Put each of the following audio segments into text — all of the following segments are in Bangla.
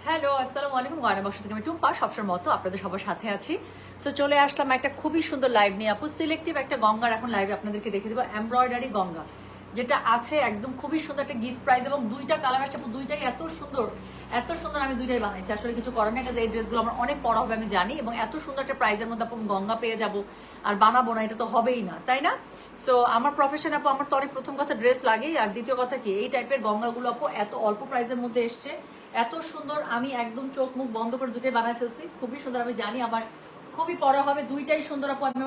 হ্যালো, আসসালামু আলাইকুম। গয়না বক্স থেকে আমি টুম্পা সবসময় মতো আপনাদের সবার সাথে আছি। সো চলে আসলাম একটা খুবই সুন্দর লাইভ নিয়ে আপু। সিলেক্টিভ একটা গঙ্গার এখন লাইভে আপনাদেরকে দেখে দেবো, এমব্রয়ডারি গঙ্গা যেটা আছে একদম খুবই সুন্দর একটা গিফট প্রাইস এবং দুইটা কালার আসছে আপু, দুইটাই এত সুন্দর এত সুন্দর। আমি দুইটাই বানাইছি, আসলে কিছু করার নেই, কারণ এই ড্রেসগুলো আমার অনেক পড়া হবে আমি জানি, এবং এত সুন্দর একটা প্রাইজের মধ্যে আপু গঙ্গা পেয়ে যাব আর বানাবো না, এটা তো হবেই না, তাই না? সো আমার প্রফেশন আপু, আমার তো অনেক প্রথম কথা ড্রেস লাগেই, আর দ্বিতীয় কথা কি এই টাইপের গঙ্গাগুলো আপু এত অল্প প্রাইজের মধ্যে এসছে, এত সুন্দর। আমি একদম চোখ মুখ বন্ধ করে দুটাই বানায় ফেলছি, খুবই সুন্দর। আমি জানি আমার খুবই পড়া হবে, দুইটাই সুন্দর আপু। আমি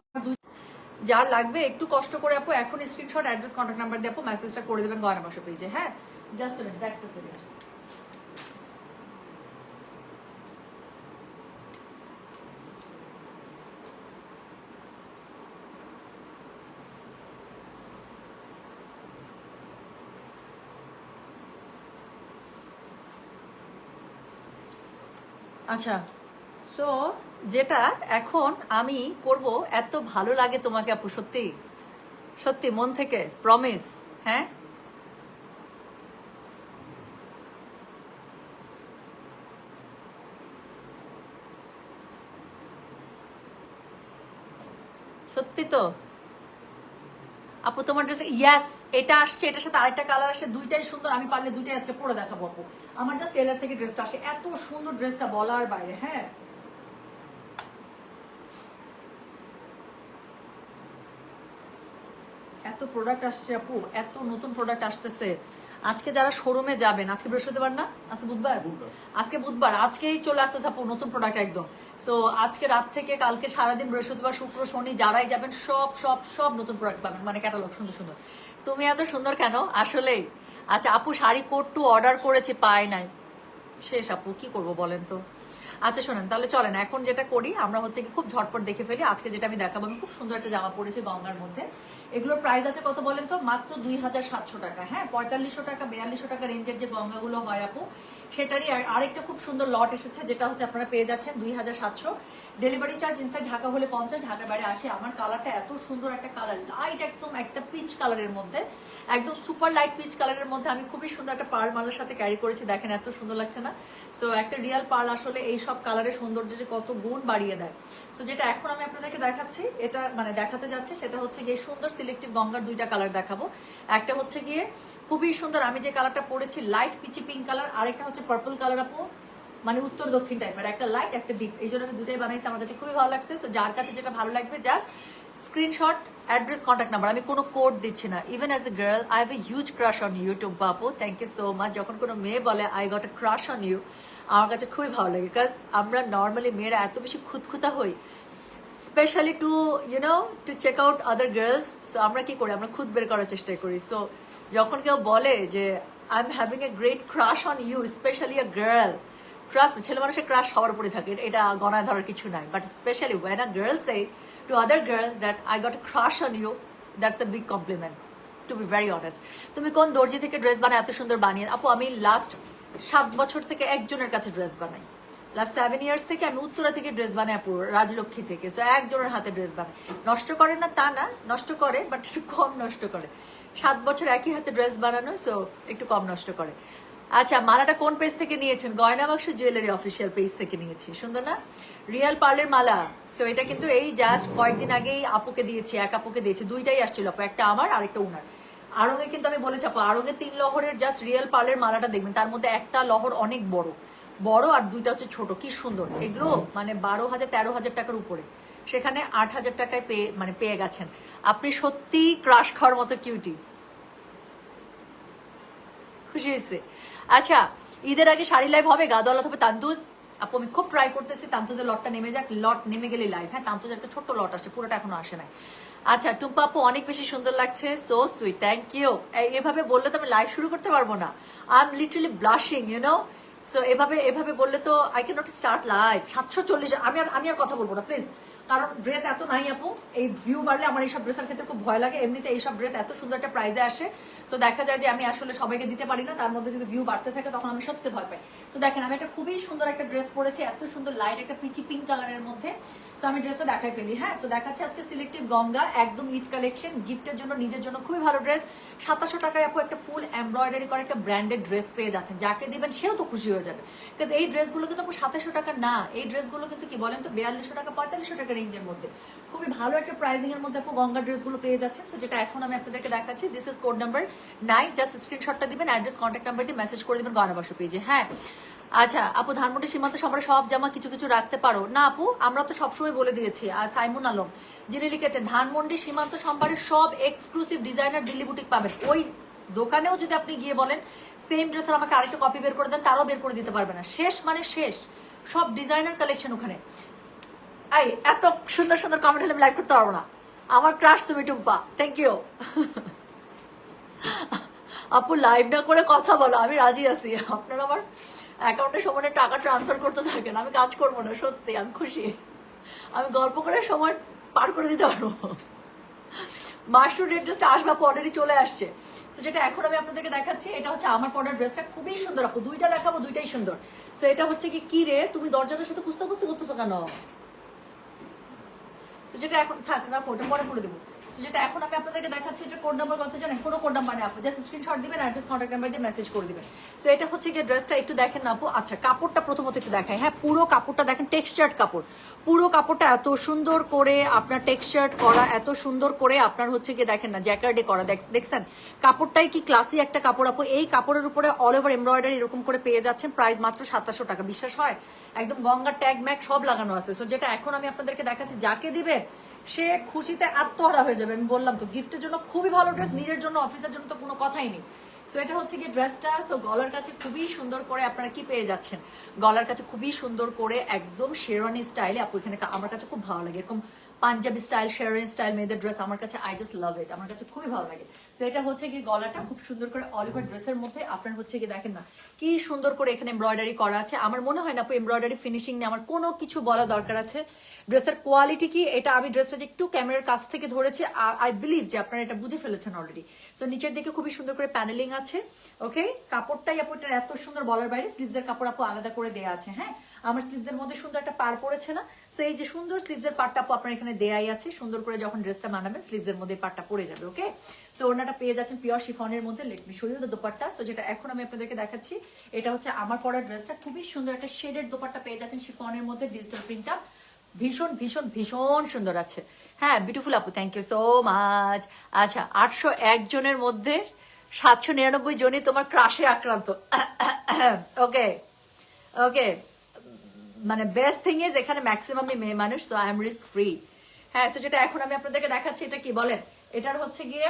যার লাগবে একটু কষ্ট করে আপু এখন স্ক্রিনশট, অ্যাড্রেস, কন্ট্যাক্ট নাম্বার দিয়ে আপু মেসেজটা করে দেবেন গয়না বাক্স পেজে। হ্যাঁ, জাস্ট আ মিনিট, একটা সেকেন্ড। আচ্ছা, সো যেটা এখন আমি করব, এত ভালো লাগে তোমাকে আপু, সত্যি সত্যি মন থেকে প্রমিস। হ্যাঁ, সত্যি তো আপু তোমার ড্রেস, ইয়াস, এটা আসছে, এটার সাথে আরেকটা কালার আসছে, দুইটাই সুন্দর। আমি পারলে দুইটাই আজকে পরে দেখাবো আপু। আমার জাস্ট টেলার থেকে ড্রেসটা আসে, এত সুন্দর ড্রেসটা বলার বাইরে। হ্যাঁ, এত প্রোডাক্ট আসছে আপু, এত নতুন প্রোডাক্ট আসতেছে। আজকে যারা শোরুমে যাবেন, আজকে বৃহস্পতিবার না, আজকে বুধবার, আজকে বুধবার, আজকেই চলে আসতেছে আপু নতুন প্রোডাক্ট একদম। সো আজকে রাত থেকে কালকে সারাদিন, বৃহস্পতিবার, শুক্র, শনি যারাই যাবেন সব সব সব নতুন প্রোডাক্ট পাবেন, মানে ক্যাটালগ সুন্দর সুন্দর। তুমি এত সুন্দর কেন আসলেই? আচ্ছা আপু, শাড়ি কোট টু অর্ডার করেছি, পাই নাই, শেষ আপু, কি করব বলেন তো। আচ্ছা শোনেন, তাহলে চলেন এখন যেটা করি আমরা হচ্ছে কি খুব ঝটপট দেখে ফেলি। আজকে যেটা আমি দেখাবো, আমি খুব সুন্দর একটা জামা পরেছি গঙ্গার মধ্যে। এগুলোর প্রাইস আছে কত বলেন তো? মাত্র 2700 টাকা। হ্যাঁ, 4500 টাকা 4200 টাকা রেঞ্জের যে গঙ্গাগুলো হয় আপু, সেটারই আরেকটা খুব সুন্দর লট এসেছে, যেটা হচ্ছে আপনারা পেয়ে যাচ্ছেন 2700। ডেলিভারি চার্জ ইনসাইড ঢাকা হলে 50, ঢাকার বাইরে আসে। আমার কালারটা এত সুন্দর একটা কালার, লাইট একদম একটা পিচ কালারের মধ্যে, একদম সুপার লাইট পিচ কালারের মধ্যে। আমি খুবই সুন্দর একটা পার্ল মালার সাথে ক্যারি করেছি, দেখেন এত সুন্দর লাগছে না? সো একটা রিয়াল পার্ল আসলে এই সব কালারের সৌন্দর্য যে কত গুণ বাড়িয়ে দেয়। সো যেটা এখন আমি আপনাদেরকে দেখাচ্ছি, এটা মানে দেখাতে যাচ্ছে, সেটা হচ্ছে গিয়ে সুন্দর সিলেক্টিভ গঙ্গার দুইটা কালার দেখাবো। একটা হচ্ছে গিয়ে খুবই সুন্দর, আমি যে কালারটা পরেছি লাইট পিচি পিঙ্ক কালার, আরেকটা হচ্ছে পার্পল কালার আপু, মানে উত্তর দক্ষিণ টাইপের, একটা লাইট একটা ডিপ। এই জন্য আমি দুটাই বানাইছি, আমার কাছে খুবই ভালো লাগছে। সো যার কাছে যেটা ভালো লাগবে just screenshot, address, contact number. আমি কোনো কোড দিচ্ছি না। Even as a girl I have a huge crush on you Tumpa আপু, থ্যাংক ইউ সো মাচ। যখন কোনো মেয়ে বলে I got a crush on you, আমার কাছে খুবই ভালো লাগে, বিকজ আমরা নর্মালি মেয়েরা এত বেশি খুঁতখুঁতা হই, specially to you know to check out other girls. So আমরা কি করি, আমরা খুদ বের করার চেষ্টা করি। সো যখন কেউ বলে যে I am having a great crush on you, specially a girl, trust me, ছেলে মানুষের ক্রাশ হওয়ার উপরে থাকে, এটা গণায় ধরার কিছু নাই, but specially when a girl say to other girl that I got a crush on you, that's a big compliment, to be very honest. তুমি কোন দর্জি থেকে ড্রেস বানায় এত সুন্দর বানিয়ে? আপু আমি লাস্ট 7 বছর থেকে একজনের কাছে ড্রেস বানাই, লাস্ট 7 ইয়ার্স থেকে আমি উত্তরা থেকে ড্রেস বানাই আপু, রাজলক্ষ্মী থেকে। সো একজনের হাতে ড্রেস বানাই, নষ্ট করে না তা না, নষ্ট করে বাট একটু কম নষ্ট করে। 7 বছর একই হাতে ড্রেস বানানো, সো একটু কম নষ্ট করে। আচ্ছা, মালাটা কোন পেজ থেকে নিয়েছেন? গয়না বাক্স জুয়েলারি অফিসিয়াল পেজ থেকে নিয়েছি, সুন্দর না? রিয়াল পার্লের মালা। সো এটা কিন্তু এই জাস্ট কয়েকদিন আগেই আপুকে দিয়েছি, এক আপুকে দিয়েছি, দুইটাই আসছিল আপু, একটা আমার আরেকটা উনার। আড়ঙে কিন্তু আমি বলেছি আপু, আড়ঙে 3 লহরের জাস্ট রিয়েল পার্লের মালাটা দেখবেন, তার মধ্যে একটা লহর অনেক বড় বড় আর দুইটা হচ্ছে ছোট, কি সুন্দর। এগুলো মানে 12,000-13,000 টাকার উপরে, সেখানে 8,000 টাকায় পেয়ে গেছেন। আপনি সত্যি ক্রাশ খাওয়ার মতো কিউটি, খুশি হয়েছে। আচ্ছা, ঈদের আগে শাড়ি লাইভ হবে গাদওয়ালা হবে তান্তুজ আপু, আমি খুব ট্রাই করতেছি তান্তুজের লটটা নেমে যাক, লট নেমে গেলে লাইভ। হ্যাঁ, তান্তুজের একটা ছোট্ট লট আসছে, পুরোটা এখনো আসে নাই। আচ্ছা টুম্পা আপু, অনেক বেশি সুন্দর লাগছে, সো সুইট, থ্যাংক ইউ। এভাবে বললে তো আমি লাইভ শুরু করতে পারবো না, I am literally blushing you know. So এভাবে এভাবে বললে তো I can not start live. 740, আমি আর কথা বলবো না প্লিজ, কারণ ড্রেস এত নাই আপু, এই ভিউ বাড়লে আমার এইসব ড্রেসের ক্ষেত্রে খুব ভয় লাগে। এমনিতে এইসব ড্রেস এত সুন্দর একটা প্রাইজে আসে, সো দেখা যায় যে আমি আসলে সবাইকে দিতে পারি না, তার মধ্যে যদি ভিউ বাড়তে থাকে তখন আমি সত্যি ভয় পাই। সো দেখেন আমি একটা খুবই সুন্দর একটা ড্রেস পরেছি, এত সুন্দর লাইট একটা পিচি পিঙ্ক কালারের মধ্যে। সো আমি ড্রেসটা দেখাই ফেলি। হ্যাঁ, সো দেখাচ্ছি আজকে সিলেক্টিভ গঙ্গা, একদম ঈদ কালেকশন, গিফটের জন্য, নিজের জন্য খুবই ভালো ড্রেস। 2700 টাকায় আপু একটা ফুল এমব্রয়ডারি করে একটা ব্র্যান্ডেড ড্রেস পেয়ে যাচ্ছেন, যাকে দিবেন সেও তো খুশি হয়ে যাবে। বিকজ এই ড্রেসগুলো কিন্তু আপু 2700 টাকা না, এই ড্রেসগুলো কিন্তু কি বলেন তো 4200 টাকা 4500 টাকা রেঞ্জের মধ্যে, খুবই ভালো একটা প্রাইসিং এর মধ্যে আপু গঙ্গা ড্রেসগুলো পেয়ে যাচ্ছে। সো যেটা এখন আমি আপনাদেরকে দেখাচ্ছি, this is code number 9, just স্ক্রিনশটটা দিবেন, অ্যাড্রেস কন্ট্যাক্ট নাম্বার দিয়ে মেসেজ করে দিবেন গয়না বাক্স পেজে। হ্যাঁ, আচ্ছা আপু ধানমন্ডি সীমান্ত সবার সব জামা কিছু কিছু রাখতে পারো না আপু? আমরা তো সবসময় বলে দিয়েছি। আর সাইমুন আলম যিনি লিখেছেন ধানমন্ডি সীমান্ত সম্ভারের সব এক্সক্লুসিভ ডিজাইনার দিল্লি বুটিক পাবেন, ওই দোকানেও যদি আপনি গিয়ে বলেন সেম ড্রেসের আমাকে আরেকটা কপি বের করে দেন, তারাও বের করে দিতে পারবে না। শেষ মানে শেষ, সব ডিজাইনার কালেকশন ওখানে। এই এত সুন্দর সুন্দর কমেন্ট হলে আমি লাইক করতে পারবো না। আমার ক্রাশ তুমি টুম্পা, থ্যাংক ইউ। আপু লাইভ না করে কথা বলো, আমি রাজি আছি। আপনারা আমার অ্যাকাউন্টে সময় টাকা ট্রান্সফার করতে থাকেন, আমি কাজ করবো না, সত্যি আমি খুশি। আমি গল্প করে সময় পার করে দিতে পারবো। মাশরুম রেড ড্রেসটা আসবে আপু, অলরেডি চলে আসছে। সো যেটা এখন আমি আপনাদেরকে দেখাচ্ছি, এটা হচ্ছে আমার পরার ড্রেসটা, খুবই সুন্দর আপু, দুইটা দেখাবো, দুইটাই সুন্দর। সো এটা হচ্ছে কি রে তুমি দরজাটার সাথে কুস্তা কুস্তি করতেছো কেন? সো যেটা এখন থাক রাখো, ওটা পরে করে দেবো। সো যেটা এখন আমি আপনাদেরকে দেখাচ্ছি, এটা কোড নাম্বার কত জানেন? কোনো কোড নাম্বার নেই আপু, জাস্ট স্ক্রিনশট দিবেন, অ্যাড্রেস কন্ট্যাক্ট নাম্বার দিয়ে মেসেজ করে দিবেন। সো এটা হচ্ছে গিয়ে ড্রেসটা একটু দেখেন না আপু। আচ্ছা কাপড়টা প্রথমত একটু দেখাই। হ্যাঁ, পুরো কাপড়টা দেখেন, টেক্সচার্ড কাপড়, পুরো কাপড়টা এত সুন্দর করে আপনার টেক্সচার্ড করা, এত সুন্দর করে আপনার হচ্ছে গিয়ে দেখেন না জ্যাকার্ডে করা, দেখছেন কাপড়টাই কি ক্লাসি একটা কাপড় আপু। এই কাপড়ের উপরে অল ওভার এমব্রয়ডারি এরকম করে পেয়ে যাচ্ছেন, প্রাইস মাত্র 2700 টাকা। বিশ্বাস হয়? একদম গঙ্গার ট্যাগ ম্যাগ সব লাগানো আছে। সো যেটা এখন আমি আপনাদেরকে দেখাচ্ছি, যাকে দিবে সে খুশিতে আত্মহারা হয়ে যাবে। আমি বললাম তো গিফটের জন্য খুবই ভালো ড্রেস, নিজের জন্য অফিসের জন্য তো কোনো কথাই নেই। সো এটা হচ্ছে গিয়ে ড্রেসটা। সো গলার কাছে খুবই সুন্দর করে আপনারা কি পেয়ে যাচ্ছেন, গলার কাছে খুবই সুন্দর করে একদম শেরওয়ানি স্টাইলে আপু, এখানে আমার কাছে খুব ভালো লাগে এরকম পাঞ্জাবি স্টাইল, শেরওয়ানি স্টাইল মেয়েদের ড্রেস, আমার কাছে আই জাস্ট লাভ ইট, আমার কাছে খুবই ভালো লাগে। সো এটা হচ্ছে কি গলাটা খুব সুন্দর করে অলিভার ড্রেসের মধ্যে আপনার হচ্ছে কি দেখেন না কি সুন্দর করে এখানে এমব্রয়ডারি করা আছে। আমার মনে হয় না আপু এমব্রয়ডারি ফিনিশিং নিয়ে আমার কোনো কিছু বলা দরকার আছে। ড্রেসের কোয়ালিটি কি, এটা আমি ড্রেসটা যে একটু ক্যামেরার কাছ থেকে ধরেছি, আই বিলিভ যে আপনারা এটা বুঝে ফেলেছেন অলরেডি। সো নিচের দিকে খুবই সুন্দর করে প্যানেলিং আছে। ওকে, কাপড়টাই আপু এটা এত সুন্দর, বলার বাইরে। স্লিভসের কাপড় আপু আলাদা করে দেয়া আছে। হ্যাঁ, আমার স্লিভসের মধ্যে সুন্দর একটা পার পড়েছে না? সো এই যে সুন্দর স্লিভসের পার্টটা আপু আপনার এখানে দেয়াই আছে, সুন্দর করে যখন ড্রেসটা বানাবেন স্লিভসের মধ্যে পার্টটা পড়ে যাবে। ওকে, সো ওনাটা পেয়ে যাচ্ছেন পিওর শিফনের মধ্যে, let me show you the dupatta. So যেটা এখন আমি আপনাদেরকে দেখাচ্ছি, এটা হচ্ছে আমার পরা ড্রেসটা, খুবই সুন্দর একটা শেডেড দোপাট্টা পেয়ে যাচ্ছেন শিফনের মধ্যে, ডিজিটাল প্রিন্টটা ভীষণ ভীষণ ভীষণ সুন্দর আছে। হ্যাঁ, বিউটিফুল আপু, থ্যাংক ইউ সো মাচ। আচ্ছা 801 জনের মধ্যে 799 জনই তোমার ক্রাশে আক্রান্ত। ওকে ওকে, মানে বেস্ট থিং ইজ এখানে ম্যাক্সিমামই মেয়ে মানুষ, so I am risk free. হ্যাঁ, সো যেটা এখন আমি আপনাদেরকে দেখাচ্ছি, এটা কি বলেন, এটার হচ্ছে গিয়ে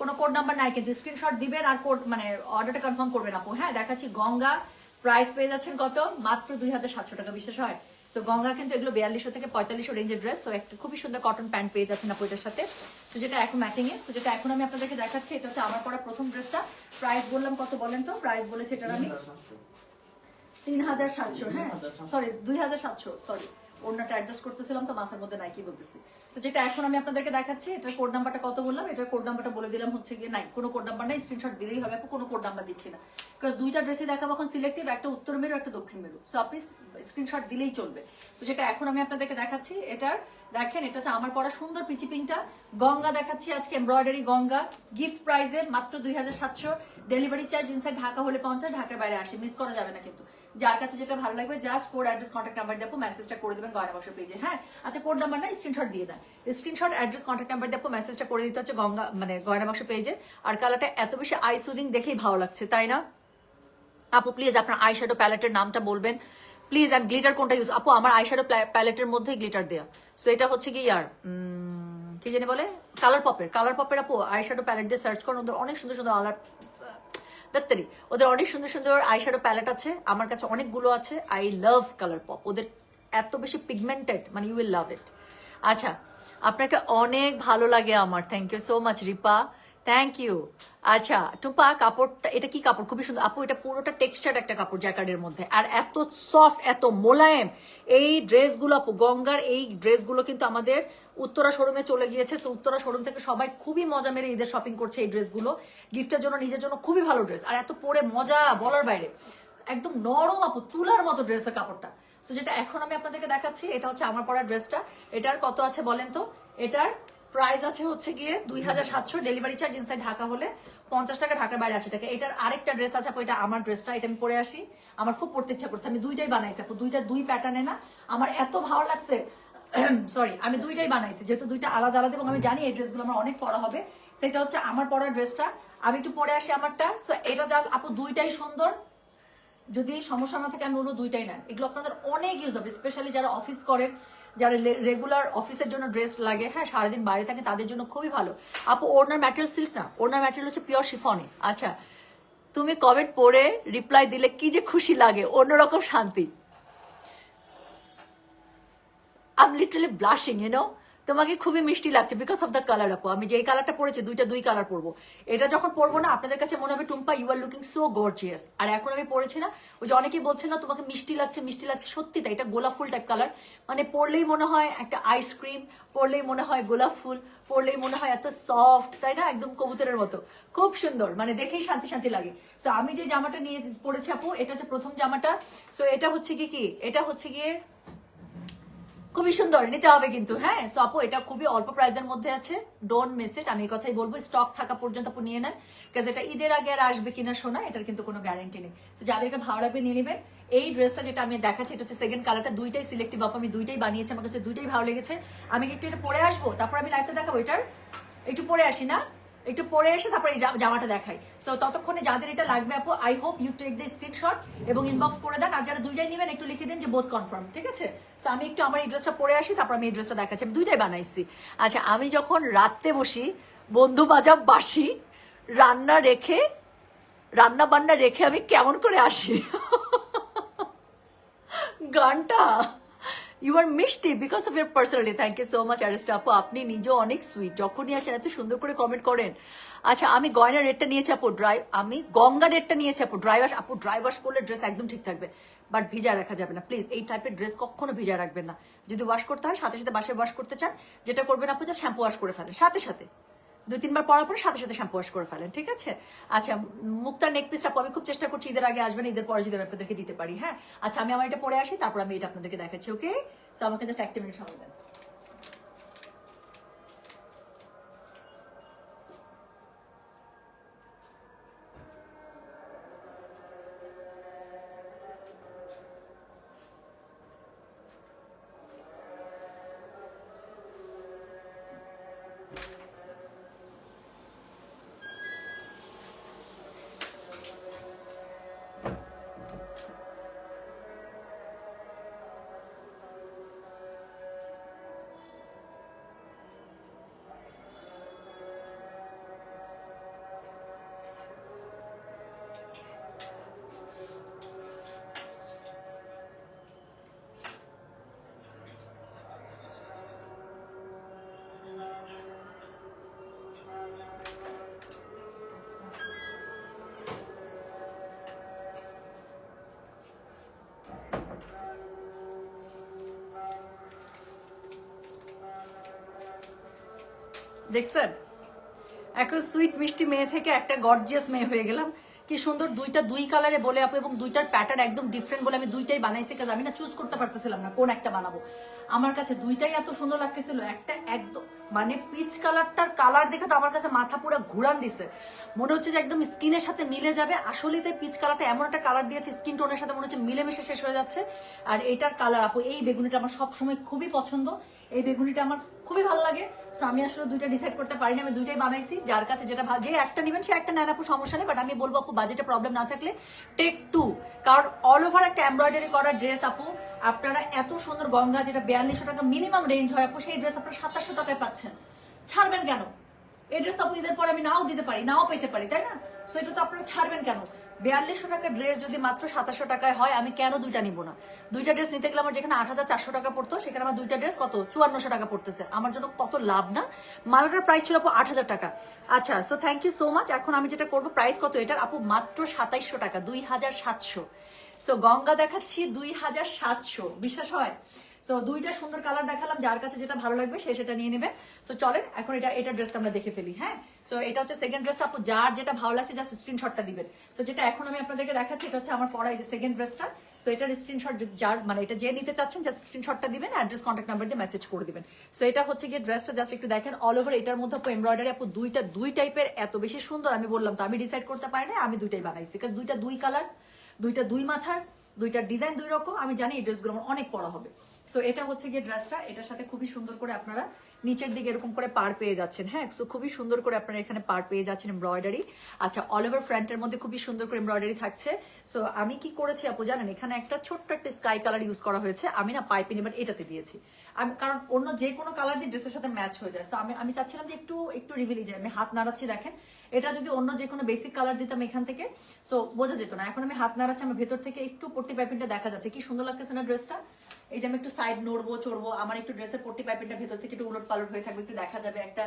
কোনো কোড নাম্বার নাই, কিন্তু স্ক্রিনশট দিবেন আর কোড মানে অর্ডারটা কনফার্ম করবেন আপু। হ্যাঁ, দেখাচ্ছি গঙ্গা, প্রাইস পেয়ে যাচ্ছেন কত? মাত্র 2700 টাকা। বিশ্বাস হয়? সো গঙ্গা কিন্তু এগুলো 4200 থেকে 4500 রেঞ্জের ড্রেস। সো একটা খুবই সুন্দর কটন প্যান্ট পেয়ে যাচ্ছেন আপু এটার সাথে। সো যেটা এখন ম্যাচিং এ। সো যেটা এখন আমি আপনাদেরকে দেখাচ্ছি, এটা হচ্ছে আমার পরা প্রথম ড্রেসটা। প্রাইস বললাম কত বলেন তো? প্রাইস বলেছে এটার আমি 3700। হ্যাঁ সরি 2700, সরি ওড়নাটা অ্যাডজাস্ট করতেছিলাম তো মাথার মধ্যে নাই কি বলতেছি। সো যেটা এখন আমি আপনাদেরকে দেখাচ্ছি, এটার কোড নাম্বারটা কত বললাম, এটার কোড নাম্বারটা বলে দিলাম হচ্ছে গিয়ে নাই, কোনো কোড নাম্বার নাই, স্ক্রিনশট দিলেই হবে আপু, কোনো কোড নাম্বার দিচ্ছি না। বিকজ দুইটা ড্রেসই দেখাবো এখন সিলেক্টিভ, একটা উত্তর মেরু একটা দক্ষিণ মেরু। সো আপনি স্ক্রিনশট দিলেই চলবে। সো যেটা এখন আমি আপনাদেরকে দেখাচ্ছি, এটার দেখেন এটা হচ্ছে আমার পরা সুন্দর পিচি পিংটা গঙ্গা দেখাচ্ছি আজকে, এমব্রয়ডারি গঙ্গা, গিফট প্রাইজে মাত্র 2700। ডেলিভারি চার্জ ইনসাইড ঢাকা হলে 50, ঢাকার বাইরে 80, মিস করা যাবে না কিন্তু। যার কাছে যেটা ভালো লাগবে just code address contact number দিয়ে মেসেজটা করে দেবেন গয়না বাক্স পেজে। হ্যাঁ, আচ্ছা কোড নাম্বার না, স্ক্রিনশট দিয়ে দেন, স্ক্রিনশট অ্যাড্রেস কন্ট্যাক্ট নাম্বার দিয়ে মেসেজটা করে দিতে হচ্ছে গঙ্গা মানে গয়না বাক্স পেজে। আর কালারটা এত বেশি আই সুদিং দেখেই ভালো লাগছে, তাই না আপু? প্লিজ আপনার আই শ্যাডো প্যালেটের নামটা বলবেন প্লিজ, অ্যান্ড গ্লিটার কোনটা ইউজ? আপু আমার আই শ্যাডো প্যালেটের মধ্যে গ্লিটার দেয়া। সো এটা হচ্ছে কি ইয়ার কি জানি বলে, কালার পপের আপু আই শ্যাডো প্যালেট দিয়ে সার্চ করুন, ওদের অনেক সুন্দর সুন্দর আলার দাত্তারি, ওদের অনেক সুন্দর সুন্দর আই শ্যাডো প্যালেট আছে, আমার কাছে অনেকগুলো আছে। আই লাভ কালার পপ, ওদের এত বেশি পিগমেন্টেড, মানে ইউ উইল লাভ ইট। আচ্ছা আপনাকে অনেক ভালো লাগে আমার, thank you so much Ripa, thank you. আচ্ছা টুম্পা, কাপড়টা এটা কি কাপড়? খুবই সুন্দর আপু, এটা পুরোটা টেক্সচার একটা কাপড় জ্যাকার্ডের মধ্যে, আর এত সফট, এত মোলায়েম। এই ড্রেসগুলো আপু, গঙ্গার এই ড্রেসগুলো কিন্তু আমাদের উত্তরা শোরুমে চলে গিয়েছে। সো উত্তরা শোরুম থেকে সবাই খুবই মজা মেরে ঈদের শপিং করছে এই ড্রেসগুলো, গিফটের জন্য, নিজের জন্য খুবই ভালো ড্রেস, আর এত পরে মজা বলার বাইরে। একদম নরম আপু, তুলার মতো ড্রেসের কাপড়টা। সো যেটা এখন আমি আপনাদেরকে দেখাচ্ছি, এটা হচ্ছে আমার পরা ড্রেসটা। এটার কত আছে বলেন তো? এটার প্রাইস আছে হচ্ছে গিয়ে 2700, ডেলিভারি চার্জ ইনসাইড ঢাকা হলে 50 টাকা, ঢাকার বাইরে 80 টাকা। এটার আরেকটা ড্রেস আছে আপু, এটা আমার ড্রেসটা, এটা আমি পরে আসি, আমার খুব পড়তে ইচ্ছা করছে, আমি দুইটাই বানাইছি আপু, দুই প্যাটার্নে না, আমার এত ভালো লাগছে। সরি, আমি দুইটাই বানাইছি, যেহেতু দুইটা আলাদা আলাদা, এবং আমি জানি এই ড্রেসগুলো আমার অনেক পরা হবে। সেটা হচ্ছে আমার পরা ড্রেসটা, আমি একটু পরে আসি আমারটা। সো এটা যা আপু, দুইটাই সুন্দর, যদি সমস্যা না থাকে আমি বলবো দুইটাই নেন, এগুলো আপনাদের অনেক ইউজ হবে, স্পেশালি যারা অফিস করেন, যারা রেগুলার অফিসের জন্য ড্রেস লাগে, হ্যাঁ সারাদিন বাইরে থাকে, তাদের জন্য খুবই ভালো আপু। ওড়নার ম্যাটেরিয়াল সিল্ক না, ওড়নার ম্যাটেরিয়াল হচ্ছে পিওর শিফনে। আচ্ছা, তুমি কমেন্ট পড়ে রিপ্লাই দিলে কি যে খুশি লাগে, অন্যরকম শান্তি। I'm literally blushing, you know? তোমাকে খুবই মিষ্টি লাগছে বিকজ অফ দ্য কালার আপু। আমি যে কালারটা পরেছি, দুই কালার পরবো। এটা যখন পরবো না, আপনাদের কাছে মনে হবে Tumpa you are looking so gorgeous. আর এখন আমি পরেছি না, ওই যে অনেকেই বলছে না তোমাকে মিষ্টি লাগছে, মিষ্টি লাগছে, সত্যি তাই। এটা গোলাপ ফুল টাইপ কালার, মানে পরলেই মনে হয় একটা আইসক্রিম, পরলেই মনে হয় গোলাপ ফুল, পরলেই মনে হয় এত সফট, তাই না? একদম কবুতরের মতো, খুব সুন্দর, মানে দেখেই শান্তি শান্তি লাগে। সো আমি যে জামাটা নিয়ে পরেছি আপু, এটা হচ্ছে প্রথম জামাটা। সো এটা হচ্ছে কি এটা হচ্ছে গিয়ে খুবই সুন্দর, নিতে হবে কিন্তু, হ্যাঁ। সো আপু এটা খুবই অল্প প্রাইসের মধ্যে আছে, ডোন্ট মিস ইট। আমি এই কথাই বলবো, স্টক থাকা পর্যন্ত আপু নিয়ে নেন, কাজ এটা ঈদের আগে আর আসবে কিনা শোনা, এটার কিন্তু কোনো গ্যারান্টি নেই। সো যাদের এটা ভালো লাগবে নিয়ে নেবেন। এই ড্রেসটা যেটা আমি দেখাচ্ছি, এটা হচ্ছে সেকেন্ড কালারটা, দুইটাই সিলেক্টিভ আপু, আমি দুইটাই বানিয়েছি, আমার কাছে দুইটাই ভালো লেগেছে। আমি একটু এটা পরে আসবো, তারপর আমি লাইভটা দেখাবো। এটার একটু পরে আসি না, একটু পরে এসে তারপরে জামাটা দেখাই। সো ততক্ষণে যাদের এটা লাগবে আপু, I hope you take the screenshot এবং ইনবক্স করে দেন। আর যারা দুইটাই নেবেন একটু লিখে দিন যে বোথ কনফার্ম, ঠিক আছে? তো আমি একটু আমার এই ড্রেসটা পরে আসি, তারপর আমি এই ড্রেসটা দেখাচ্ছি, আমি দুইটাই বানাইছি। আচ্ছা, আমি যখন রাত্রে বসি, বন্ধু বাজাব বাসি, রান্না বান্না রেখে আমি কেমন করে আসি গানটা। ইউ আর মিষ্টি because of your personality. Thank you so much Arista আপু, আপনি নিজেও অনেক সুইট, যখনই আছেন এত সুন্দর করে কমেন্ট করেন। আচ্ছা, আমি গয়না রেটটা নিয়েছি আপু, আমি গঙ্গা রেটটা নিয়েছি আপু। ড্রাই ওয়াশ করলে ড্রেস একদম ঠিক থাকবে, বাট ভিজা রাখা যাবে না প্লিজ। এই টাইপের ড্রেস কখনো ভিজা রাখবেন না। যদি ওয়াশ করতে হয় সাথে সাথে বাসায় ওয়াশ করতে চান, যেটা করবেন আপু, যা শ্যাম্পু ওয়াশ করে ফেলেন সাথে সাথে, 2-3 বার পরার পরে সাথে সাথে শ্যাম্পু ওয়াশ করে ফেলেন, ঠিক আছে? আচ্ছা, মুক্তার নেক পিসটা আমি খুব চেষ্টা করছি ঈদের আগে আসবেন, ঈদের পরে যদি আমি আপনাদেরকে দিতে পারি, হ্যাঁ। আচ্ছা, আমি আমার এটা পরে আসি, তারপর আমি এটা আপনাদেরকে দেখাচ্ছি, ওকে? সো আমাকে জাস্ট 1 মিনিট সময় দেন। দেখছেন, এখন সুইট মিষ্টি মেয়ে থেকে একটা গর্জিয়াস মেয়ে হয়ে গেলাম। কি সুন্দর, দুই কালারে বলে আপু, এবং দুইটার প্যাটার্ন একদম ডিফারেন্ট বলে আমি দুইটাই বানাইছি, কাজ আমি না চুজ করতে পারতেছিলাম না কোন একটা বানাবো। আমার কাছে দুইটাই এত সুন্দর লাগতেছিল, একটা একদম মানে পিচ কালারটার কালার দেখে তো আমার কাছে মাথা পুরো ঘুরান দিছে, মনে হচ্ছে যে একদম স্কিনের সাথে মিলে যাবে। আসলে তাই পিচ কালারটা এমন একটা কালার দিয়েছে, স্কিন টোনের সাথে মনে হচ্ছে মিলেমিশে শেষ হয়ে যাচ্ছে। আর এটার কালার আপু, এই বেগুনিটা আমার সবসময় খুবই পছন্দ, এই বেগুনিটা আমার খুবই ভালো লাগে। সো আমি আসলে দুইটা ডিসাইড করতে পারি না, আমি দুইটাই বানাইছি। যার কাছে যেটা যে একটা নেবেন সে একটা নেন আপু, সমস্যা নেই। বাট আমি বলবো আপু, বাজেটে প্রবলেম না থাকলে টেক 2, কারণ অল ওভার একটা এমব্রয়ডারি করা ড্রেস আপু, আপনারা এত সুন্দর গঙ্গা যেটা 4200 টাকা মিনিমাম রেঞ্জ হয় আপু, সেই ড্রেস আপনারা 2700 টাকায় পাচ্ছেন। ছাড়বেন কেন? এই ড্রেস তো আপু ঈদের পরে আমি নাও দিতে পারি, নাও পেতে পারি, তাই না? সো এটা তো আপনারা ছাড়বেন কেন? 4200 টাকার ড্রেস যদি মাত্র 2700 টাকায় হয়, আমি কেন দুইটা নিব না? দুইটা ড্রেস নিতে গেলে আমার যেখানে 8400 টাকা পড়তো, সেখানে আমার দুইটা ড্রেস কত 5400 টাকা পড়তেছে। আমার জন্য কত লাভ না? মালাটার প্রাইস ছিল আপু 8000 টাকা। আচ্ছা, so thank you so much. এখন আমি যেটা করবো, প্রাইস কত এটার আপু? মাত্র 2700 টাকা, 2700। সো গঙ্গা দেখাচ্ছি 2700, বিশ্বাস হয়? সো দুইটা সুন্দর কালার দেখালাম, যার কাছে যেটা ভালো লাগবে সে সেটা নিয়ে নেবে। সো চলেন এখন এটা ড্রেসটা আমরা দেখে ফেলি। হ্যাঁ, সো এটা হচ্ছে সেকেন্ড ড্রেসটা, আপু যার যেটা ভালো লাগছে জাস্ট স্ক্রিনশটটা দিবেন। সো যেটা এখন আমি আপনাদেরকে দেখাচ্ছি, এটা হচ্ছে আমার পরা এই যে সেকেন্ড ড্রেসটা। সো এটার স্ক্রিনশট যার মানে এটা যে নিতে চাচ্ছেন জাস্ট স্ক্রিনশটটা দিবেন, অ্যাড্রেস কন্ট্যাক্ট নাম্বার দিয়ে মেসেজ করে দিবেন। সো এটা হচ্ছে গিয়ে ড্রেসটা, জাস্ট একটু দেখেন অল ওভার এটার মধ্যে আপু এমব্রয়ডারি, আপু দুই টাইপের, এত বেশি সুন্দর। আমি বললাম তো আমি ডিসাইড করতে পারি না, আমি দুইটাই বানাইছি, কারণ দুই কালার, দুই মাথার, দুইটা ডিজাইন দুই রকম। আমি জানি এই ড্রেসগুলো আমার অনেক পড়া হবে। সো এটা হচ্ছে গিয়ে ড্রেসটা, এটার সাথে খুবই সুন্দর করে আপনারা নিচের দিকে এরকম করে পার পেয়ে যাচ্ছেন। হ্যাঁ, সো খুবই সুন্দর করে আপনারা এখানে পার পেয়ে যাচ্ছেন এমব্রয়ডারি। আচ্ছা, অল ওভার ফ্রন্টের মধ্যে খুবই সুন্দর করে এমব্রয়ডারি থাকছে। সো আমি কি করেছি আপু জানেন, এখানে একটা ছোট্ট একটা স্কাই কালার ইউজ করা হয়েছে। আমি না পাইপিং এবার এটাতে দিয়েছি, আমি কারণ অন্য যে কোনো কালার দিয়ে ড্রেসের সাথে ম্যাচ হয়ে যায়। সো আমি চাচ্ছিলাম যে একটু রিভিলি যায়। আমি হাত নাড়াচ্ছি, দেখেন এটা যদি অন্য যে কোনো বেসিক কালার দিতাম এখান থেকে, সো বোঝা যেত না। এখন আমি হাত নাড়াচ্ছি, আমার ভেতর থেকে একটু পট্টি পাইপিংটা দেখা যাচ্ছে। কি সুন্দর লাগতেছে না ড্রেসটা? এই যে আমি একটু সাইড নড়বো চড়বো, আমার একটু ড্রেসের পট্টি পাইপিংটা ভেতর থেকে একটু উলট পালট হয়ে থাকবে, একটু দেখা যাবে একটা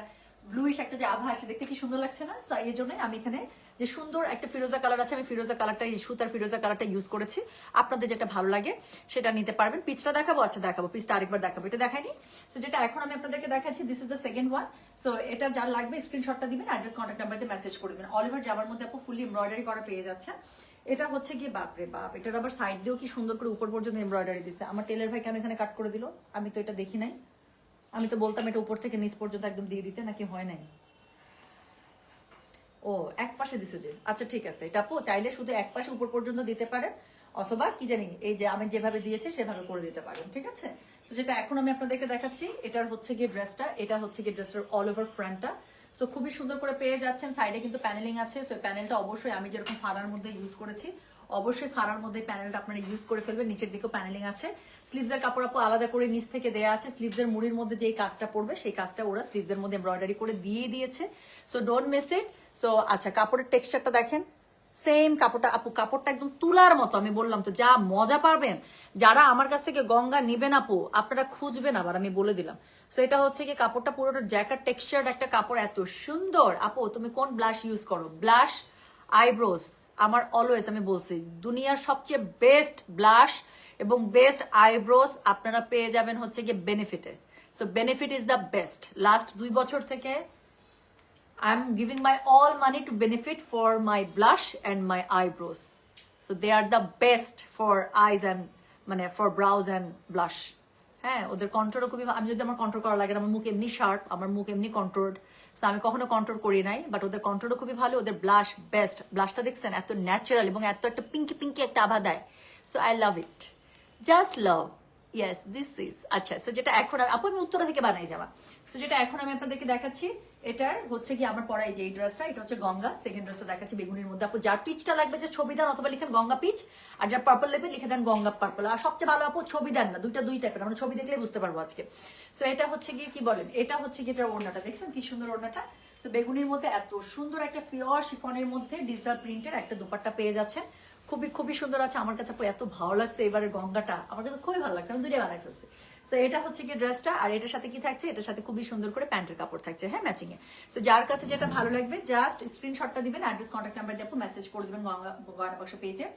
ব্লুইশ একটা যে আভা আসে, দেখতে কি সুন্দর লাগছে না? সো এই জন্যই আমি এখানে যে সুন্দর একটা ফিরোজা কালার আছে, আমি ফিরোজা কালারটা, সুতার ফিরোজা কালারটা ইউজ করেছি। আপনাদের যেটা ভালো লাগে সেটা নিতে পারবেন। পিচটা দেখাবো? আচ্ছা দেখাবো, পিচটা আরেকবার দেখাবো, এটা দেখাইনি। সো যেটা এখন আমি আপনাদেরকে দেখাচ্ছি, this is the second one. So এটা যার লাগবে স্ক্রিনশটটা দিবেন, অ্যাড্রেস কন্ট্যাক্ট নাম্বার দিয়ে মেসেজ করে দিবেন। অল ওভার জামার মধ্যে আপু ফুলি এমব্রয়ডারি করা পেয়ে যাচ্ছে। এটা হচ্ছে গিয়ে বাপরে বাপ, এটার আবার সাইড দিয়েও কি সুন্দর করে উপর পর্যন্ত এমব্রয়ডারি দিছে। আমার টেলার ভাই কেন এখানে কাট করে দিল? আমি তো এটা দেখি নাই। আমি তো বলতাম এটা উপর থেকে নিচ পর্যন্ত একদম দিয়ে দিতে, নাকি হয় নাই? ও এক পাশে দিছে যে, আচ্ছা ঠিক আছে। এটা আপু চাইলে শুধু এক পাশে উপর পর্যন্ত দিতে পারেন, অথবা কি জানি এই যে আমি যেভাবে দিয়েছি সেভাবে করে দিতে পারেন, ঠিক আছে? তো যেটা এখন আমি আপনাদেরকে দেখাচ্ছি, এটার হচ্ছে গিয়ে ড্রেসটা, এটা হচ্ছে গিয়ে ড্রেসের অল ওভার ফ্রন্টটা। সো খুবই সুন্দর করে পেয়ে যাচ্ছেন। সাইডে কিন্তু প্যানেলিং আছে। সো প্যানেলটা অবশ্যই আমি যেরকম ফাড়ার মধ্যে ইউজ করেছি, অবশ্যই ফাড়ার মধ্যে প্যানেলটা আপনারা ইউজ করে ফেলবেন। নিচের দিকেও প্যানেলিং আছে। স্লিভসের কাপড় আপু আলাদা করে নিচ থেকে দেয়া আছে। স্লিভসের মুড়ির মধ্যে যেই কাজটা পড়বে সেই কাজটা ওরা স্লিভসের মধ্যে এমব্রয়ডারি করে দিয়ে দিয়েছে। So don't miss it. So আচ্ছা, কাপড়ের টেক্সচারটা দেখেন, সেম কাপড়টা আপু, কাপড়টা একদম তুলার মতো। আমি বললাম তো, যা মজা পাবেন। যারা আমার কাছ থেকে গঙ্গা নিবেন আপু, আপনারা খুঁজবেন আবার, আমি বলে দিলাম। সো এটা হচ্ছে কি কাপড়টা পুরোটা জ্যাকেট টেক্সচার একটা কাপড়, এত সুন্দর। আপু তুমি কোন ব্লাশ ইউজ করো? ব্লাশ, আইব্রোস, আমার অলওয়েজ আমি বলছি দুনিয়ার সবচেয়ে বেস্ট ব্লাশ এবং বেস্ট আইব্রোস আপনারা পেয়ে যাবেন হচ্ছে গিয়ে বেনিফিটে। So Benefit is the best. Last 2 বছর থেকে I'm giving my all money to benefit for my blush and my eyebrows. So they are the best for eyes and মানে for brows and blush. হ্যাঁ, ওদের কন্ট্রোলও খুবই, আমি যদি আমার কন্ট্রোল করা লাগে, আমার মুখ এমনি শার্প, আমার মুখ এমনি কন্ট্রোলড, সো আমি কখনো কন্ট্রোল করি নাই, বাট ওদের কন্ট্রোলও খুবই ভালো। ওদের ব্লাশ বেস্ট। ব্লাশটা দেখছেন এত ন্যাচারাল এবং এত একটা পিঙ্কি একটা আভা দেয়। So I love it, just love. Yes, this is. আচ্ছা, সো যেটা এখন আপু আমি উত্তরা থেকে বানাই যাওয়া। সো যেটা এখন আমি আপনাদেরকে দেখাচ্ছি, এটার হচ্ছে কি আমার পরা এই যে ড্রেসটা, এটা হচ্ছে গঙ্গা। সেকেন্ড ড্রেসটা দেখাচ্ছি বেগুনির মধ্যে। আপু যার পিচটা লাগবে যে ছবি দেন, অথবা লিখেন গঙ্গা পিচ, আর যার পার্পল লাগবে লিখে দেন গঙ্গা পার্পল। আর সবচেয়ে ভালো আপু ছবি দেন না, দুই টাইপের, আমরা ছবি দেখলে বুঝতে পারবো আজকে। সো এটা হচ্ছে গিয়ে কি বলেন, এটা হচ্ছে গিয়ে এটার ওড়নাটা দেখছেন কি সুন্দর ওড়নাটা। সো বেগুনির মধ্যে এত সুন্দর একটা পিওর শিফনের মধ্যে ডিজিটাল প্রিন্টের একটা দুপাট্টা পেয়ে যাচ্ছে। খুবই সুন্দর আছে। আমার কাছে এত ভালো লাগছে এবারে গঙ্গাটা, আমার কাছে খুবই ভালো লাগছে। আমি দুইটা বানাই ফেলছি। সো এটা হচ্ছে কি ড্রেসটা, আর এটার সাথে কি থাকছে, এটার সাথে খুবই সুন্দর করে প্যান্টের কাপড় থাকছে, হ্যাঁ ম্যাচিং এ। সো যার কাছে যেটা ভালো লাগবে জাস্ট স্ক্রিনশটটা দিবেন, অ্যাড্রেস কন্ট্যাক্ট নাম্বার দিয়ে আপু মেসেজ করে দিবেন গয়না বাক্স পেজে।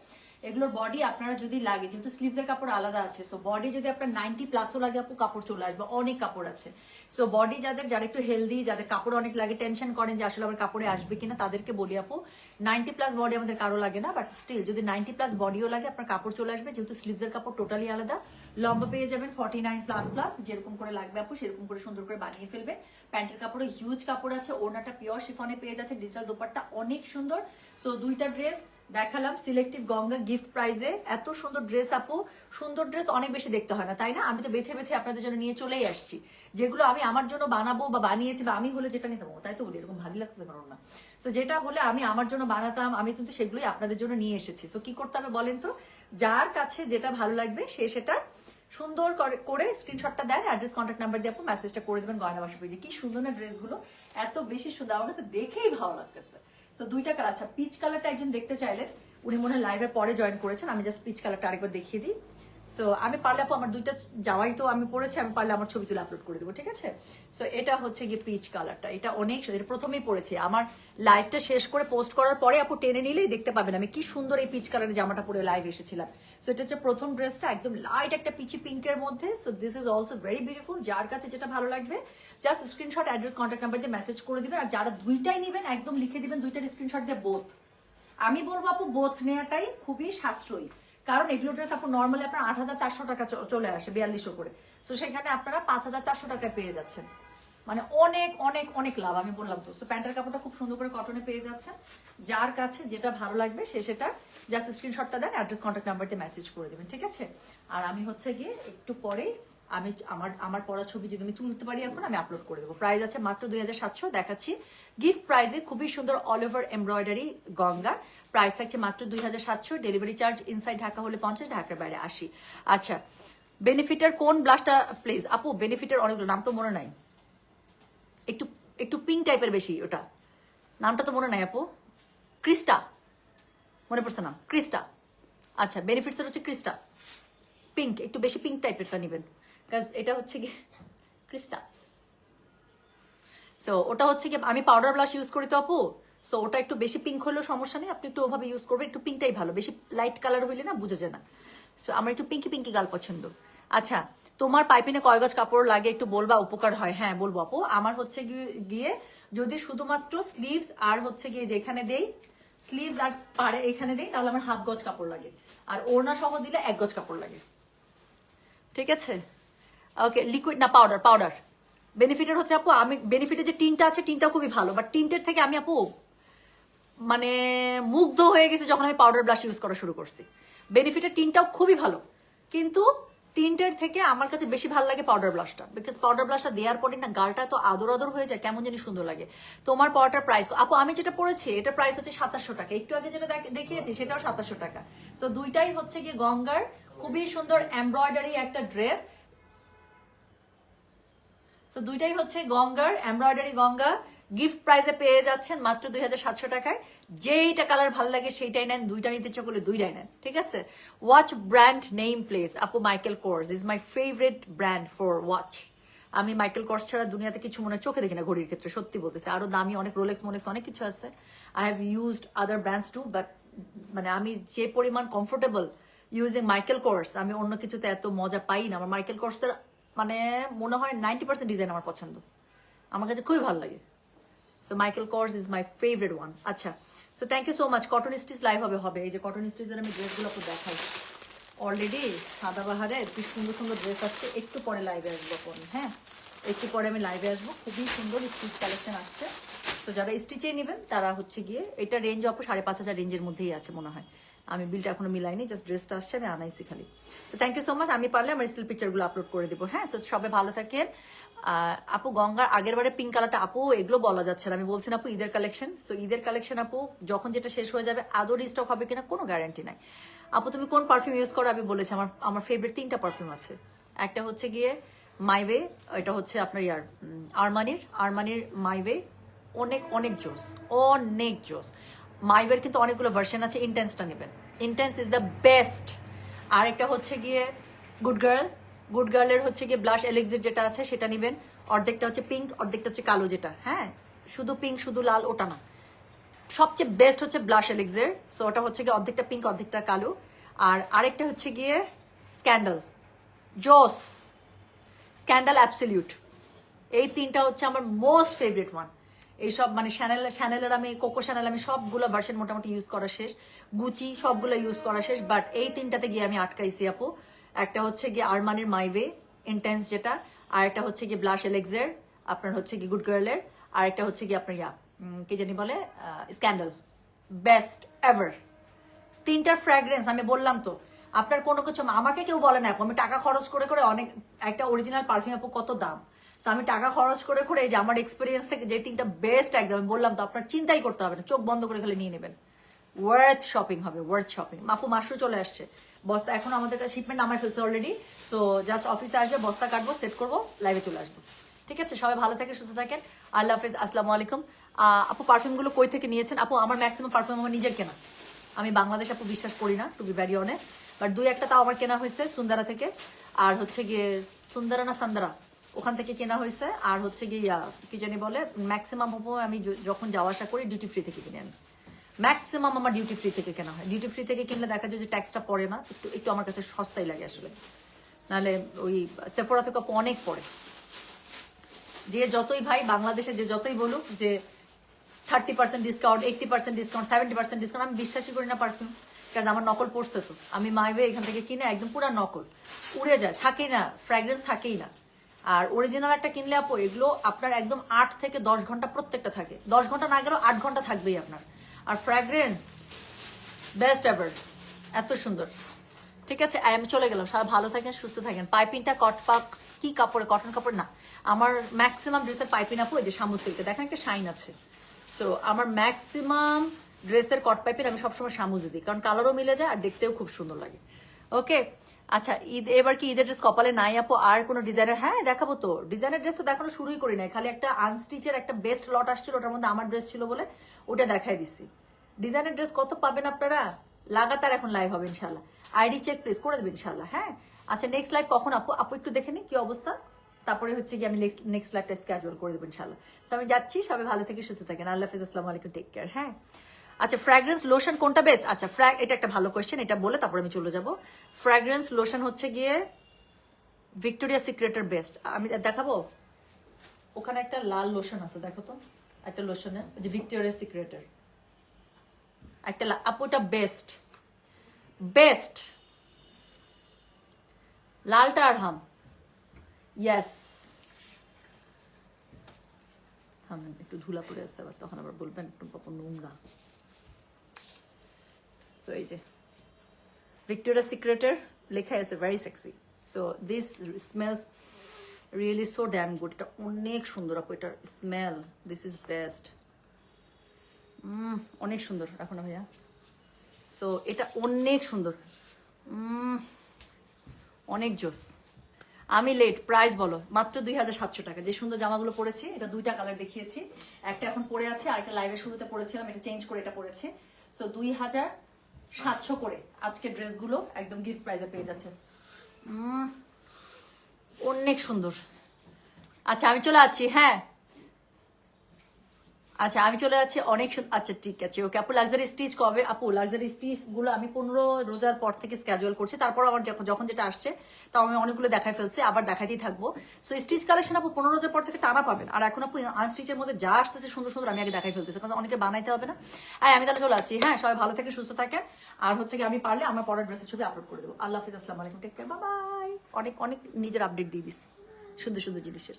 এগুলোর বডি আপনারা যদি লাগে, যেহেতু স্লিভসের কাপড় আলাদা আছে, সো বডি যদি আপনার 90+ লাগে আপু, কাপড় চলে আসবে, অনেক কাপড় আছে। সো বডি যারা একটু হেলদি, যাদের কাপড় অনেক লাগে, টেনশন করেন যে আসলে আমার কাপড়ে আসবে কিনা, তাদেরকে বলি আপু 90+ বডি আমাদের কারো লাগে না, বাট স্টিল যদি 90+ বডিও লাগে আপনার কাপড় চলে আসবে, যেহেতু স্লিভসের কাপড় টোটালি আলাদা। লম্বা পেয়ে যাবেন 49++, যেরকম করে লাগবে আপু সেরকম করে সুন্দর করে বানিয়ে ফেলবে। প্যান্টের কাপড়ে হিউজ কাপড় আছে, ওড়নাটা পিওর শিফনে পেয়ে যাচ্ছে, ডিজিটাল দোপাট্টা অনেক সুন্দর। সো দুইটা ড্রেস দেখালাম সিলেক্টিভ গঙ্গা গিফট প্রাইজে। এত সুন্দর ড্রেস আপু, সুন্দর ড্রেস অনেক বেশি দেখতে হয় না, তাই না? আমি তো বেছে আপনাদের জন্য নিয়ে চলেই আসছি, যেগুলো আমি আমার জন্য বানাবো বা বানিয়েছি, বা আমি হলে যেটা নিতাম, তাই তো বলি, এরকম ভারী লাগছে কারণ না। সো যেটা হলে আমি আমার জন্য বানাতাম, আমি কিন্তু সেগুলোই আপনাদের জন্য নিয়ে এসেছি। সো কি করতে হবে বলেন তো, যার কাছে যেটা ভালো লাগবে সে সেটা সুন্দর করে স্ক্রিনশটটা দেন, অ্যাড্রেস কন্ট্যাক্ট নাম্বার দিয়ে আপু মেসেজটা করে দেবেন গয়না বাক্স পেজে। কি সুন্দর না ড্রেসগুলো, এত বেশি সুন্দর, আমার কাছে দেখেই ভালো লাগতেছে। সো দুইটা কালার। আচ্ছা পিচ কালারটা একজন দেখতে চাইলেন, উনি মনে হয় লাইভের পরে জয়েন করেছেন, আমি জাস্ট পিচ কালারটা আরেকবার দেখিয়ে দিই। সো আমি পারলে আপু আমার দুইটা যাওয়াই তো আমি পড়েছি, আমি পারলে আমার ছবি তুলে আপলোড করে দেবো, ঠিক আছে? সো এটা হচ্ছে গিয়ে পিচ কালারটা, এটা অনেক সুন্দর, এটা প্রথমেই পড়েছি। আমার লাইভটা শেষ করে পোস্ট করার পরে আপু টেনে নিলেই দেখতে পাবেন আমি কি সুন্দর এই পিচ কালারের জামাটা পরে লাইভ এসেছিলাম। সো এটা হচ্ছে প্রথম ড্রেসটা, একদম লাইট একটা পিচি পিঙ্কের মধ্যে। So this is also very beautiful. যার কাছে যেটা ভালো লাগবে just screenshot, address, contact number দিয়ে মেসেজ করে দিবেন। আর যারা দুইটাই নেবেন একদম লিখে দিবেন দুইটার স্ক্রিনশট দিয়ে বোথ। আমি বলবো আপু বোথ নেওয়াটাই খুবই সাশ্রয়ী, কারণ এগুলো ড্রেস আপু নর্মালি আপনার 8,400 টাকা চলে আসে 4200 করে। সো সেখানে আপনারা 5,400 টাকায় পেয়ে যাচ্ছেন, মানে অনেক অনেক অনেক লাভ। আমি বললাম তো। সো প্যান্টের কাপড়টা খুব সুন্দর করে কটনে পেয়ে যাচ্ছেন। যার কাছে যেটা ভালো লাগবে সে সেটা জাস্ট স্ক্রিনশটটা দেন, অ্যাড্রেস, কন্ট্যাক্ট নাম্বার দিয়ে মেসেজ করে দেবেন, ঠিক আছে? আর আমি হচ্ছে গিয়ে একটু পরে আমি আমার পড়া ছবি যদি আমি তুলতে পারি এখন আমি আপলোড করে দেবো। প্রাইস আছে মাত্র 2,700। দেখাচ্ছি গিফট প্রাইজে খুবই সুন্দর all over embroidery Ganga. Price থাকছে মাত্র 2,700। ডেলিভারি চার্জ ইনসাইড ঢাকা হলে 50, ঢাকার বাইরে 80। আচ্ছা বেনিফিটের কোন ব্লাশটা প্লিজ আপু? বেনিফিটের অনেকগুলো নাম তো মনে নাই, একটু একটু পিঙ্ক টাইপের বেশি, ওটা নামটা তো মনে নাই আপু। ক্রিস্টা মনে পড়ছে না, ক্রিস্টা। আচ্ছা বেনিফিটস হচ্ছে ক্রিস্টা, পিঙ্ক, একটু বেশি পিঙ্ক টাইপেরটা নেবেন, কাজ এটা হচ্ছে কি ক্রিস্টা। সো ওটা হচ্ছে কি আমি পাউডার ব্লাশ ইউজ করি তো আপু। সো ওটা একটু বেশি পিঙ্ক হলেও সমস্যা নেই, আপনি একটু ওভাবে ইউজ করবেন। একটু পিঙ্কটাই ভালো, বেশি লাইট কালার হইলে না বুঝা যায় না। সো আমার একটু পিঙ্কি পিঙ্কি গাল পছন্দ। আচ্ছা তোমার পাইপিনে কয় গজ কাপড় লাগে একটু বলবা, উপকার হয়? হ্যাঁ বলবো আপু। আমার হচ্ছে গিয়ে যদি শুধুমাত্র স্লিভস আর হচ্ছে গিয়ে যেখানে দেই স্লিভস আর পাড়ে এখানে দেই তাহলে আমার 1/2 গজ কাপড় লাগে, আর ওড়না সহ দিলে 1 গজ কাপড় লাগে, ঠিক আছে? ওকে লিকুইড না পাউডার? পাউডার বেনিফিটের হচ্ছে আপু, আমি বেনিফিটের যে টিনটা আছে টিনটা খুবই ভালো, বাট টিনটের থেকে আমি আপু মানে মুগ্ধ হয়ে গেছি যখন আমি পাউডার ব্লাশ ইউজ করা শুরু করছি। বেনিফিটের টিনটাও খুবই ভালো, কিন্তু টিন্টের থেকে আমার কাছে বেশি ভালো লাগে পাউডার ব্লাশটা, বিকজ পাউডার ব্লাশটা দেওয়ার পরে না গালটা তো আদর আদর হয়ে যায়, কেমন জানি সুন্দর লাগে। তোমার পড়াটার প্রাইস আপু? আমি যেটা পড়েছি এটার প্রাইস হচ্ছে 2700 টাকা, একটু আগে যেটা দেখিয়েছি সেটাও 2700 টাকা। সো দুইটাই হচ্ছে গিয়ে গঙ্গার খুবই সুন্দর এমব্রয়ডারি একটা ড্রেস। সো দুইটাই হচ্ছে গঙ্গার এমব্রয়ডারি গঙ্গা, গিফট প্রাইজে পেয়ে যাচ্ছেন মাত্র 2,700 টাকায়। যেইটা কালার ভালো লাগে সেইটাই নেন, দুইটা নিতে ইচ্ছা করলে দুইটাই নেন, ঠিক আছে? ওয়াচ ব্র্যান্ড নেম প্লেস আপু? Michael Kors is my favourite brand for watch. আমি মাইকেল কোর্স ছাড়া দুনিয়াতে কিছু মনে চোখে দেখি না ঘড়ির ক্ষেত্রে, সত্যি বলতেছে। আরো দামি অনেক রোলেক্স মোলেক্স অনেক কিছু আছে। I have used other brands too, but মানে আমি যে পরিমাণ কমফোর্টেবল ইউজিং মাইকেল কোর্স আমি অন্য কিছুতে এত মজা পাই না। আমার মাইকেল কোর্সের মানে মনে হয় 90% ডিজাইন আমার পছন্দ, আমার কাছে খুবই ভালো লাগে। So Michael Kors is my favourite one. আচ্ছা so thank you so much. Cotton stitch live হবে এই যে কটন স্টিচের আমি ড্রেসগুলো তো দেখাই অলরেডি। সাদাবাহারের কি সুন্দর সুন্দর ড্রেস আসছে, একটু পরে লাইভে আসবো আপনি। হ্যাঁ একটু পরে আমি লাইভে আসবো, খুবই সুন্দর স্টিচ কালেকশন আসছে। তো যারা স্টিচেই নেবেন তারা হচ্ছে গিয়ে এটা রেঞ্জ অপ 5,500 রেঞ্জের মধ্যেই আছে মনে হয়, আমি বিলটা এখনো মিলাইনি, জাস্ট ড্রেসটা আসছে আমি আনাইছি খালি। তো থ্যাংক ইউ সো মাচ। আমি পারলে আমার স্টিল পিকচারগুলো আপলোড করে দেবো। হ্যাঁ সো সবাই ভালো থাকেন। আপু গঙ্গার আগের বারে পিঙ্ক কালারটা আপু এগুলো বলা যাচ্ছে না, আমি বলছি না আপু ঈদের কালেকশন। সো ঈদের কালেকশন আপু যখন যেটা শেষ হয়ে যাবে আদৌ রিস্টক হবে কিনা কোনো গ্যারান্টি নাই। আপু তুমি কোন পারফিউম ইউজ করো? আমি বলেছি আমার ফেভারিট 3টা পারফিউম আছে। একটা হচ্ছে গিয়ে মাইওয়ে, এটা হচ্ছে আপনার আরমানির মাইওয়ে, অনেক অনেক জোস, অনেক জোস। মাইওয়ের কিন্তু অনেকগুলো ভার্সন আছে, ইন্টেন্সটা নেবেন, ইন্টেন্স ইজ দ্য বেস্ট। আর একটা হচ্ছে গিয়ে গুড গার্লের হচ্ছে গিয়ে ব্লাশ এলেক্সির যেটা আছে সেটা নেবেন। অর্ধেকটা হচ্ছে পিঙ্ক, অর্ধেকটা হচ্ছে কালো, যেটা হ্যাঁ শুধু পিঙ্ক শুধু লাল ওটা না, সবচেয়ে বেস্ট হচ্ছে ব্লাশ এলেক্সির। সো ওটা হচ্ছে গিয়ে অর্ধেকটা পিঙ্ক অর্ধেকটা কালো। আর আরেকটা হচ্ছে গিয়ে স্ক্যান্ডাল জোস, স্ক্যান্ডাল অ্যাবসলিউট। এই 3টা হচ্ছে আমার মোস্ট ফেভারিট ওয়ান। এইসব মানে শ্যানেলের আমি কোকো শ্যানেল আমি সবগুলো ভার্সন মোটামুটি ইউজ করা শেষ, গুচি সবগুলো ইউজ করা শেষ, বাট এই 3টাতে গিয়ে আমি আটকাইছি আপু। একটা হচ্ছে গিয়ে আরমানির মাইওয়ে ইন্টেন্স যেটা, আর একটা হচ্ছে গিয়ে ব্লাশ এলেক্সের আপনার হচ্ছে গিয়ে গুড গার্লের, আর একটা হচ্ছে গিয়ে আপনার কি জানি বলে স্ক্যান্ডাল, বেস্ট এভার। 3টার ফ্র্যাগ্রেন্স আমি বললাম তো, আপনার কোনো কিছু আমাকে কেউ বলে না আপু, আমি টাকা খরচ করে করে অনেক একটা অরিজিনাল পারফিউম আপু কত দাম। সো আমি টাকা খরচ করে করে এই যে আমার এক্সপিরিয়েন্স থেকে যে 3টা বেস্ট একদম আমি বললাম তো, আপনার চিন্তাই করতে হবে না, চোখ বন্ধ করে খালি নিয়ে নেবেন, ওয়ার্থ শপিং হবে, ওয়ার্থ শপিং। আপু মাশরু চলে আসছে, বস্তা এখন আমাদের কাছে শিপমেন্ট নামাই ফেলছে অলরেডি। সো জাস্ট অফিসে আসবে, বস্তা কাটবো, সেট করবো, লাইভে চলে আসবো। ঠিক আছে, সবাই ভালো থাকেন, সুস্থ থাকেন। আল্লাহ হাফিজ, আসসালামু আলাইকুম। আপু পারফিউমগুলো কই থেকে নিয়েছেন? আপু আমার ম্যাক্সিমাম পারফিউম আমার নিজের কেনা। আমি বাংলাদেশ আপু বিশ্বাস করি না, to be very honest, but দুই একটা তাও আমার কেনা হয়েছে সুন্দরা থেকে, আর হচ্ছে গিয়ে সুন্দরা না সান্দারা, ওখান থেকে কেনা হয়েছে। আর হচ্ছে গিয়ে কি জানি বলে, ম্যাক্সিমাম আপু আমি যখন যাওয়া আসা করি ডিউটি ফ্রি থেকে কিনে আনি। ম্যাক্সিমাম আমার ডিউটি ফ্রি থেকে কেনা হয়। ডিউটি ফ্রি থেকে কিনলে দেখা যায় যে ট্যাক্সটা পড়ে না, একটু একটু আমার কাছে সস্তাই লাগে আসলে। নাহলে ওই সেফোরা থেকে আপু অনেক পড়ে। যে যতই ভাই বাংলাদেশে যে যতই বলুক যে 30% ডিসকাউন্ট, 80% ডিসকাউন্ট, 70% ডিসকাউন্ট, আমি বিশ্বাসই করি না পারফিউম। কাজ আমার নকল পড়ছে তো, আমি মাইবে এখান থেকে কিনে একদম পুরো নকল, উড়ে যায়, থাকেই না, ফ্র্যাগ্রেন্স থাকেই না। আর অরিজিনাল একটা কিনলে আপু এগুলো আপনার একদম 8 থেকে 10 ঘন্টা প্রত্যেকটা থাকে, 10 ঘন্টা না গেলেও 8 ঘন্টা থাকবেই আপনার। আর ফ্র্যাগ্রেন্স বেস্ট এভার, এত সুন্দর। ঠিক আছে, আমি চলে গেলাম, সবাই ভালো থাকেন, সুস্থ থাকেন। পাইপিংটা কটপাক কি কাপড়ে, কটন কাপড় না, আমার ম্যাক্সিমাম ড্রেসের পাইপিং আপু এই যে শামু সিল্কে দেখেন একটা শাইন আছে। সো আমার ম্যাক্সিমাম ড্রেসের কট পাইপের আমি সবসময় সামুজে দিই, কারণ কালারও মিলে যায় আর দেখতেও খুব সুন্দর লাগে। ওকে, আচ্ছা ঈদ এবার কি ঈদের ড্রেস কপালে নাই আপু? আর কোনো ডিজাইনের? হ্যাঁ দেখাবো তো, ডিজাইনের ড্রেস তো দেখানো শুরুই করি নাই, খালি একটা আনস্টিচের একটা বেস্ট লট আসছিল, ওটার মধ্যে আমার ড্রেস ছিল বলে ওটা দেখাই দিছি। ডিজাইনের ড্রেস কত পাবেন আপনারা? লাগাতার এখন লাইভ হবে ইনশাল্লাহ, আইডি চেক প্লিজ করে দেবেন ইনশাল্লাহ। হ্যাঁ আচ্ছা, নেক্সট লাইভ কখন আপু? আপু একটু দেখে নি কি অবস্থা, তারপরে হচ্ছে কি আমি নেক্সট লাইভটা স্কেজুয়াল করে দেবো ইনশাল্লাহ। তো আমি যাচ্ছি, সবাই ভালো থেকে সুস্থ থাকেন, আল্লাহ হাফিজ, আসসালামু আলাইকুম, টেক কেয়ার। হ্যাঁ আচ্ছা, ফ্র্যাগ্রেন্স লোশন কোনটা বেস্ট? আচ্ছা এটা একটা ভালো কোয়েশ্চেন, এটা বলে তারপরে আমি চলে যাব। ফ্র্যাগ্রেন্স লোশন হচ্ছে গিয়ে ভিক্টোরিয়া সিক্রেটের বেস্ট। আমি দেখাবো, ওখানে একটা লাল লোশন আছে, দেখো তো একটা লোশনে, যে ভিক্টোরিয়া সিক্রেটের একটা আপু, ওটা বেস্ট বেস্ট, লালটা আর হাম, ইয়েস। থামেন, একটু ধুলা পড়ে আসতে, আবার তখন আবার বলবেন একটু পাপা নোংরা। সো এই যে ভিক্টোরিয়া সিক্রেটের লেখা আছে very sexy, so this smells really so dam good. এটা অনেক সুন্দর আপু, এটার স্মেল, দিস ইজ বেস্ট, অনেক সুন্দর। রাখো না ভাইয়া, সো এটা অনেক সুন্দর, অনেক জোস। আমি লেট, প্রাইস বলো? মাত্র 2700 টাকা। যে সুন্দর জামাগুলো পরেছি, এটা দুইটা কালার দেখিয়েছি, একটা এখন পরে আছে আর একটা লাইভের শুরুতে পরেছিলাম, এটা চেঞ্জ করে এটা পরেছে। সো 2700 করে আজকে ড্রেসগুলো একদম গিফট প্রাইজে পেয়ে যাচ্ছে, অনেক সুন্দর। আচ্ছা আমি চলে যাচ্ছি, হ্যাঁ আচ্ছা আমি চলে যাচ্ছি, অনেক আচ্ছা ঠিক আছে, ওকে আপু। লাক্সারি স্টিচ কবে আপু? লাক্সারি স্টিচ গুলো আমি 15 রোজার পর থেকে স্কেজুয়াল করছি, তারপর আমার যখন যেটা আসছে তাও আমি অনেকগুলো দেখাই ফেলছি, আবার দেখাইতেই থাকবো। সো স্টিচ কালেকশন আপু 15 রোজার পর থেকে টানা পাবেন। আর এখন আপু আনস্টিচের মধ্যে যা আসতেছে সুন্দর সুন্দর, আমি আগে দেখাই ফেলতেছি, কারণ অনেকে বানাইতে হবে না। হ্যাঁ আমি তাহলে চলে যাচ্ছি, হ্যাঁ সবাই ভালো থেকে সুস্থ থাকেন। আর হচ্ছে কি আমি পারলে আমার পরের ড্রেসের ছবি আপলোড করে দেবো। আল্লাহ হাফিজ, আসসালামু আলাইকুম, টেক কেয়ার, বাই বাই। অনেক অনেক নিজের আপডেট দিয়ে দিচ্ছি সুন্দর সুন্দর জিনিসের।